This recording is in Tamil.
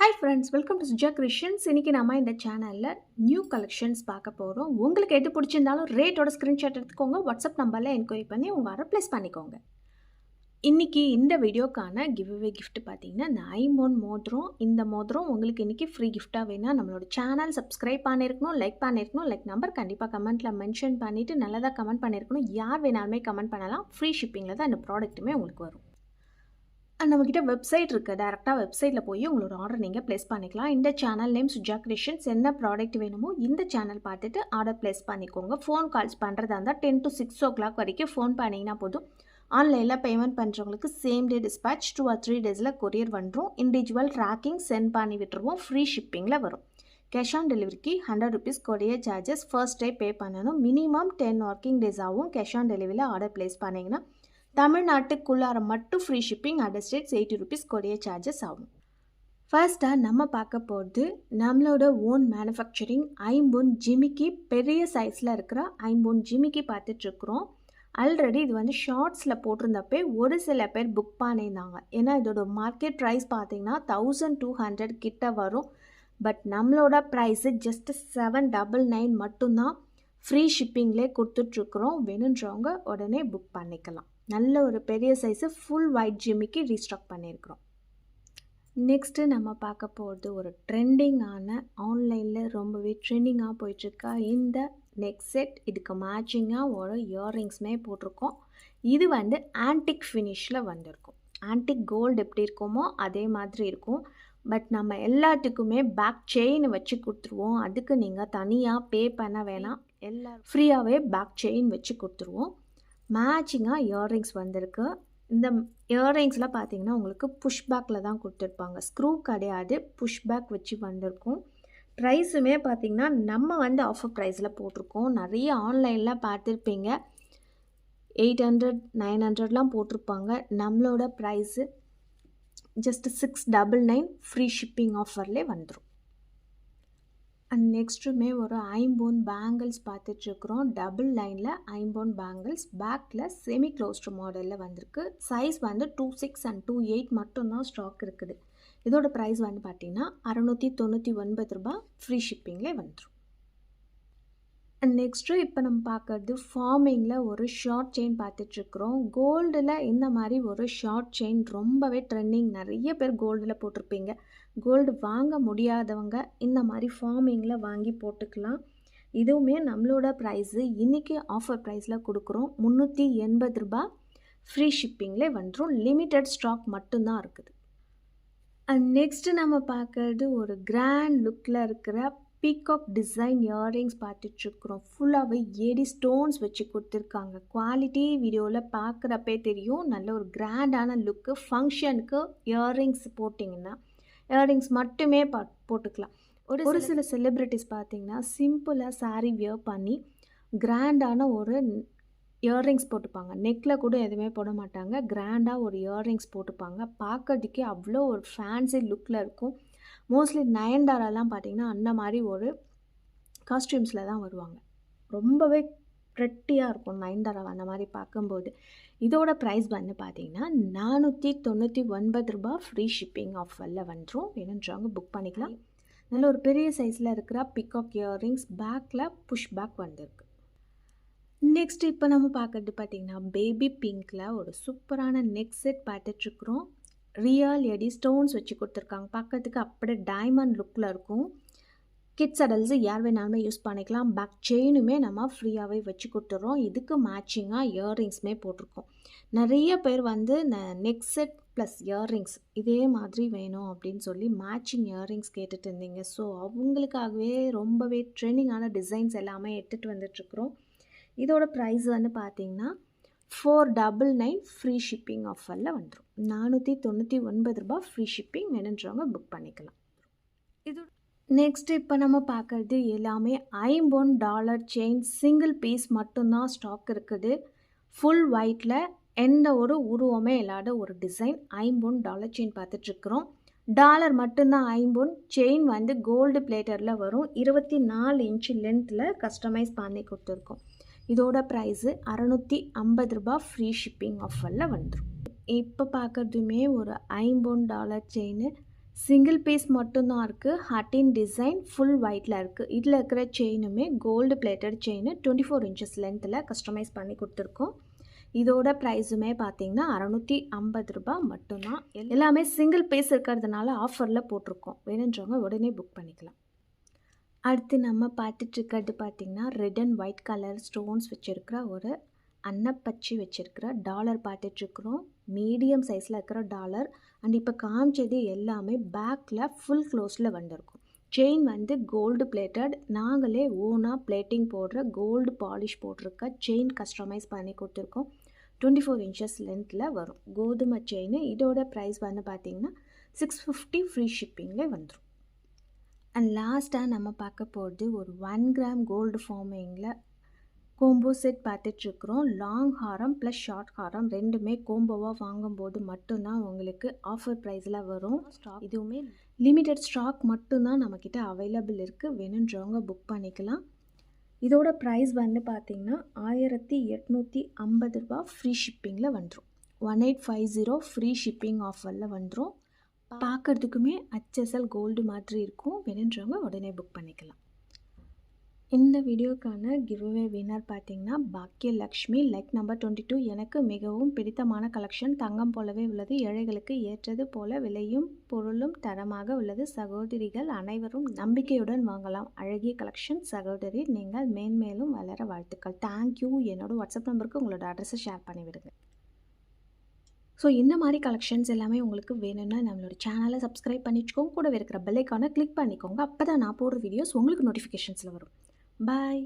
Hi friends, welcome to Suja creations. இன்றைக்கி நம்ம இந்த சேனலில் நியூ கலெக்ஷன்ஸ் பார்க்க போகிறோம். உங்களுக்கு எது பிடிச்சிருந்தாலும் ரேட்டோட ஸ்க்ரீன்ஷாட் எடுத்துக்கோங்க. வாட்ஸ்அப் நம்பரில் என்கொயரி பண்ணி உங்கள் ஆர்டர் ப்ளேஸ் பண்ணிக்கோங்க. இன்றைக்கி இந்த வீடியோக்கான கிவ்அவே கிஃப்ட் பார்த்தீங்கன்னா இந்த ஐம்பொன் மோதிரம். இந்த மோதிரம் உங்களுக்கு இன்றைக்கி ஃப்ரீ கிஃப்ட்டாக வேணால் நம்மளோட சேனல் சப்ஸ்கிரைப் பண்ணியிருக்கணும், லைக் நம்பர் கண்டிப்பாக கமெண்ட்டில் மென்ஷன் பண்ணிவிட்டு நல்லதாக கமெண்ட் பண்ணியிருக்கணும். யார் வேணாலுமே கமெண்ட் பண்ணலாம். ஃப்ரீ ஷிப்பிங்கில் தான் இந்த ப்ராடக்ட்டுமே உங்களுக்கு வரும். நம்மக்கிட்ட வெப்சைட் இருக்குது. டேரெக்டாக வெப்சைட்டில் போய் உங்களோட ஆர்டர் நீங்கள் ப்ளேஸ் பண்ணிக்கலாம். இந்த சேனல் நேம் சுஜா கிரியேஷன்ஸ். என்ன ப்ராடக்ட் வேணுமோ இந்த சேனல் பார்த்துட்டு ஆர்டர் ப்ளேஸ் பண்ணிக்கோங்க. ஃபோன் கால்ஸ் பண்ணுறதா இருந்தால் 10 to 6 o'clock வரைக்கும் ஃபோன் பண்ணிங்கன்னா போதும். ஆன்லைனில் பேமெண்ட் பண்ணுறவங்களுக்கு same day dispatch 2 or 3 days courier வந்துடும். இண்டிவிஜுவல் ட்ராக்கிங் சென்ட் பண்ணி விட்டுருவோம். ஃப்ரீ ஷிப்பிங்கில் வரும். கேஷ் ஆன் டெலிவரிக்கு 100 rupees courier charges first day pay பண்ணணும். மினிமம் 10 working days ஆகும். கேஷ் ஆன் டெலிவரியில் ஆர்டர் ப்ளேஸ் பண்ணிங்கன்னா தமிழ்நாட்டுக்குள்ளார மட்டும் free shipping, other states 80 rupees courier charges ஆகும். ஃபர்ஸ்ட்டாக நம்ம பார்க்க போகிறது நம்மளோட ஓன் மேனுஃபேக்சரிங் ஐம்பொன் ஜிமிக்கி. பெரிய சைஸில் இருக்கிற ஐம்பொன் ஜிமிக்கி பார்த்துட்ருக்குறோம். ஆல்ரெடி இது வந்து ஷார்ட்ஸில் போட்டிருந்தப்பே ஒரு சில பேர் புக் பண்ணியிருந்தாங்க. ஏன்னா இதோட மார்க்கெட் ப்ரைஸ் பார்த்திங்கன்னா 1200 கிட்ட வரும். பட் நம்மளோட ப்ரைஸு ஜஸ்ட் 799 மட்டும்தான். ஃப்ரீ ஷிப்பிங்லேயே கொடுத்துட்ருக்குறோம். வேணுன்றவங்க உடனே புக் பண்ணிக்கலாம். நல்ல ஒரு பெரிய சைஸு ஃபுல் ஒயிட் ஜிமிக்கி ரீஸ்டாக் பண்ணியிருக்கிறோம். நெக்ஸ்ட்டு நம்ம பார்க்க போகிறது ஒரு ட்ரெண்டிங்கான, ஆன்லைனில் ரொம்பவே ட்ரெண்டிங்காக போயிட்டுருக்கா இந்த நெக் செட். இதுக்கு மேட்சிங்காக ஒரு இயர்ரிங்ஸுமே போட்டிருக்கோம். இது வந்து ஆன்டிக் ஃபினிஷில் வந்திருக்கும். ஆன்டிக் கோல்டு எப்படி இருக்குமோ அதே மாதிரி இருக்கும். பட் நம்ம எல்லாத்துக்குமே பேக் செயின் வச்சு கொடுத்துருவோம். அதுக்கு நீங்கள் தனியாக பே பண்ண வேணாம். ஃப்ரீயாகவே பேக் செயின் வச்சு கொடுத்துருவோம். மேட்சிங்காக இயர்ரிங்ஸ் வந்திருக்கு. இந்த இயர்ரிங்ஸில் பார்த்தீங்கன்னா உங்களுக்கு புஷ்பேக்கில் தான் கொடுத்துருப்பாங்க. ஸ்க்ரூ கிடையாது, புஷ்பேக் வச்சு வந்திருக்கும். ப்ரைஸுமே பார்த்திங்கன்னா நம்ம வந்து ஆஃபர் ப்ரைஸில் போட்டிருக்கோம். நிறைய ஆன்லைனில் பார்த்துருப்பீங்க 800 900 போட்டிருப்பாங்க. நம்மளோட ப்ரைஸு ஜஸ்ட் 699 ஃப்ரீ ஷிப்பிங் ஆஃபர்லேயே வந்துடும். அண்ட் நெக்ஸ்ட்டுமே ஒரு ஐம்பொன் பேங்கிள்ஸ் பார்த்துட்ருக்குறோம். டபுள் லைனில் ஐம்பொன் பேங்கிள்ஸ். பேக்கில் செமி க்ளோஸ்டு மாடலில் வந்திருக்கு. சைஸ் வந்து 26 and 28 மட்டும்தான் ஸ்டாக் இருக்குது. இதோட ப்ரைஸ் வந்து பார்த்திங்கன்னா 699 ரூபாய். ஃப்ரீ ஷிப்பிங்லேயே வந்துடும். அண்ட் நெக்ஸ்ட்டு இப்போ நம்ம பார்க்குறது ஃபார்மிங்கில் ஒரு ஷார்ட் செயின் பார்த்துட்ருக்குறோம். கோல்டில் இந்த மாதிரி ஒரு ஷார்ட் செயின் ரொம்பவே ட்ரெண்டிங். நிறைய பேர் கோல்டில் போட்டிருப்பீங்க. கோல்டு வாங்க முடியாதவங்க இந்த மாதிரி ஃபார்மிங்கில் வாங்கி போட்டுக்கலாம். இதுவுமே நம்மளோட ப்ரைஸு இன்றைக்கி ஆஃபர் ப்ரைஸில் கொடுக்குறோம். 380 ரூபாய். ஃப்ரீ ஷிப்பிங்லேயே வந்துடும். லிமிட்டட் ஸ்டாக் மட்டும்தான் இருக்குது. அண்ட் நெக்ஸ்ட்டு நம்ம பார்க்குறது ஒரு கிராண்ட் லுக்கில் இருக்கிற பீகாக் டிசைன் இயர்ரிங்ஸ் பார்த்துட்ருக்குறோம். ஃபுல்லாகவே ஏடி ஸ்டோன்ஸ் வச்சு கொடுத்துருக்காங்க. குவாலிட்டி வீடியோவில் பார்க்குறப்பே தெரியும். நல்ல ஒரு கிராண்டான லுக்கு. ஃபங்க்ஷனுக்கு இயர்ரிங்ஸ் போட்டிங்கன்னா இயர்ரிங்ஸ் மட்டுமே போட்டுக்கலாம். ஒரு சில செலிப்ரிட்டிஸ் பார்த்திங்கன்னா சிம்பிளாக சாரீ வியர் பண்ணி கிராண்டான ஒரு இயர்ரிங்ஸ் போட்டுப்பாங்க. நெக்கில் கூட எதுவுமே போட மாட்டாங்க. கிராண்டாக ஒரு இயர்ரிங்ஸ் போட்டுப்பாங்க. பார்க்கறதுக்கே அவ்வளோ ஒரு ஃபேன்சி லுக்கில் இருக்கும். மோஸ்ட்லி நயன்தாராலாம் பார்த்திங்கன்னா அந்த மாதிரி ஒரு காஸ்டியூம்ஸில் தான் வருவாங்க. ரொம்பவே ப்ரெட்டியாக இருக்கும் நயன்தாரா அந்த மாதிரி பார்க்கும்போது. இதோட ப்ரைஸ் வந்து பார்த்திங்கன்னா 499 ரூபாய். ஃப்ரீ ஷிப்பிங் ஆஃபரில் வந்துடும். வேணுன்றவங்க புக் பண்ணிக்கலாம். நல்ல ஒரு பெரிய சைஸில் இருக்கிற பிகாக் இயர்ரிங்ஸ். பேக்கில் புஷ் பேக் வந்திருக்கு. நெக்ஸ்ட் இப்போ நம்ம பார்க்குறது பார்த்திங்கன்னா பேபி பிங்க்கில் ஒரு சூப்பரான நெக் செட் பார்த்துட்ருக்குறோம். ரியல் எடி ஸ்டோன்ஸ் வச்சு கொடுத்துருக்காங்க. பார்க்கறதுக்கு அப்படியே டைமண்ட் லுக்கில் இருக்கும். கிட்ஸ் அடல்ட்ஸு யார் வேணாலுமே யூஸ் பண்ணிக்கலாம். பேக் செயினுமே நம்ம ஃப்ரீயாகவே வச்சு கொடுத்துட்றோம். இதுக்கு மேட்சிங்காக இயர்ரிங்ஸுமே போட்டிருக்கோம். நிறைய பேர் வந்து நெக் செட் ப்ளஸ் இயர்ரிங்ஸ் இதே மாதிரி வேணும் அப்படின்னு சொல்லி மேட்சிங் இயர்ரிங்ஸ் கேட்டுட்டு இருந்தீங்க. ஸோ அவங்களுக்காகவே ரொம்பவே ட்ரெண்டிங்கான டிசைன்ஸ் எல்லாமே எடுத்துகிட்டு வந்துட்டுருக்குறோம். இதோட ப்ரைஸ் வந்து பார்த்திங்கன்னா 499 ஃப்ரீ ஷிப்பிங் ஆஃபரில் வந்துடும். 499 ரூபாய். Free shipping. வேணுன்றவங்க புக் பண்ணிக்கலாம். இது நெக்ஸ்ட்டு இப்போ நம்ம பார்க்குறது எல்லாமே ஐம்பொன் டாலர் செயின். சிங்கிள் பீஸ் மட்டும்தான் ஸ்டாக் இருக்குது. ஃபுல் ஒயிட்டில் எந்த ஒரு உருவமே இல்லாத ஒரு டிசைன் ஐம்பொன் டாலர் செயின் பார்த்துட்ருக்குறோம். டாலர் மட்டும்தான் ஐம்பொன். செயின் வந்து கோல்டு பிளேட்டரில் வரும். 24 inch லென்த்தில் கஸ்டமைஸ் பண்ணி கொடுத்துருக்கோம். இதோட ப்ரைஸு 650 ரூபாய். ஃப்ரீ ஷிப்பிங் ஆஃபரில் வந்துடும். இப்போ பார்க்குறதுமே ஒரு ஐம்பொன் டாலர் செயின். சிங்கிள் பீஸ் மட்டும்தான் இருக்குது. ஹட்டின் டிசைன் ஃபுல் ஒயிட்டில் இருக்குது. இதில் இருக்கிற செயினுமே கோல்டு பிளேட்டட் செயின் 24 இன்ச்சஸ் லென்த்தில் கஸ்டமைஸ் பண்ணி கொடுத்துருக்கோம். இதோட ப்ரைஸுமே பார்த்தீங்கன்னா ரூ. 650 மட்டும்தான். எல்லாமே சிங்கிள் பீஸ் இருக்கிறதுனால ஆஃபரில் போட்டிருக்கோம். வேணுன்றவங்க உடனே புக் பண்ணிக்கலாம். அடுத்து நம்ம பார்த்துட்ருக்கிறது பார்த்திங்கன்னா red and white colour stones வச்சுருக்கிற ஒரு அன்னப்பச்சி வச்சுருக்கிற டாலர் பார்த்துட்ருக்குறோம். மீடியம் சைஸில் இருக்கிற டாலர். அண்ட் இப்போ காமிச்சது எல்லாமே பேக்கில் ஃபுல் க்ளோஸில் வந்திருக்கும். செயின் வந்து கோல்டு பிளேட்டட். நாங்களே ஓனாக பிளேட்டிங் போடுற கோல்டு பாலிஷ் போட்டிருக்க செயின் கஸ்டமைஸ் பண்ணி கொடுத்துருக்கோம். 24 இன்ச்சஸ் லென்த்தில் வரும் கோதுமை செயின். இதோட ப்ரைஸ் வந்து பார்த்திங்கன்னா 650 ஃப்ரீ ஷிப்பிங்கில் வந்துடும். அண்ட் லாஸ்ட்டாக நம்ம பார்க்க போகிறது ஒரு 1 கிராம் கோல்டு ஃபார்மிங்கில் கோம்போ செட் பார்த்துட்ருக்குறோம். லாங் ஹாரம் ப்ளஸ் ஷார்ட் ஹாரம் ரெண்டுமே கோம்போவாக வாங்கும்போது மட்டும்தான் உங்களுக்கு ஆஃபர் ப்ரைஸில் வரும். இதுவுமே லிமிட்டட் ஸ்டாக் மட்டும்தான் நம்மக்கிட்ட அவைலபிள் இருக்குது. வேணுன்றவங்க புக் பண்ணிக்கலாம். இதோட ப்ரைஸ் வந்து பார்த்திங்கன்னா ரூ. 1850 ஃப்ரீ ஷிப்பிங்கில் வந்துடும். 1850 ஃப்ரீ ஷிப்பிங் ஆஃபரில் வந்துடும். பார்க்குறதுக்குமே HSL கோல்டு மாதிரி இருக்கும். வேணுன்றவங்க உடனே புக் பண்ணிக்கலாம். இந்த வீடியோக்கான கிவ்அவே வின்னர் பார்த்தீங்கன்னா பாக்கியலக்ஷ்மி, லைக் நம்பர் 22. எனக்கு மிகவும் பிடித்தமான கலெக்ஷன் தங்கம் போலவே உள்ளது. ஏழைகளுக்கு ஏற்றது போல விலையும் பொருளும் தரமாக உள்ளது. சகோதரிகள் அனைவரும் நம்பிக்கையுடன் வாங்கலாம். அழகிய கலெக்ஷன் சகோதரி. நீங்கள் மேன்மேலும் வளர வாழ்த்துக்கள். தேங்க்யூ. என்னோட வாட்ஸ்அப் நம்பருக்கு உங்களோட அட்ரஸை ஷேர் பண்ணிவிடுங்க. ஸோ இந்த மாதிரி கலெக்ஷன்ஸ் எல்லாமே உங்களுக்கு வேணும்னா நம்மளோட சேனலை சப்ஸ்கிரைப் பண்ணிச்சுக்கோங்க. கூட இருக்கிற பெல் ஐக்கானை கிளிக் பண்ணிக்கோங்க. அப்போ தான் நான் போடுற வீடியோஸ் உங்களுக்கு நோட்டிஃபிகேஷன்ஸில் வரும். பாய்.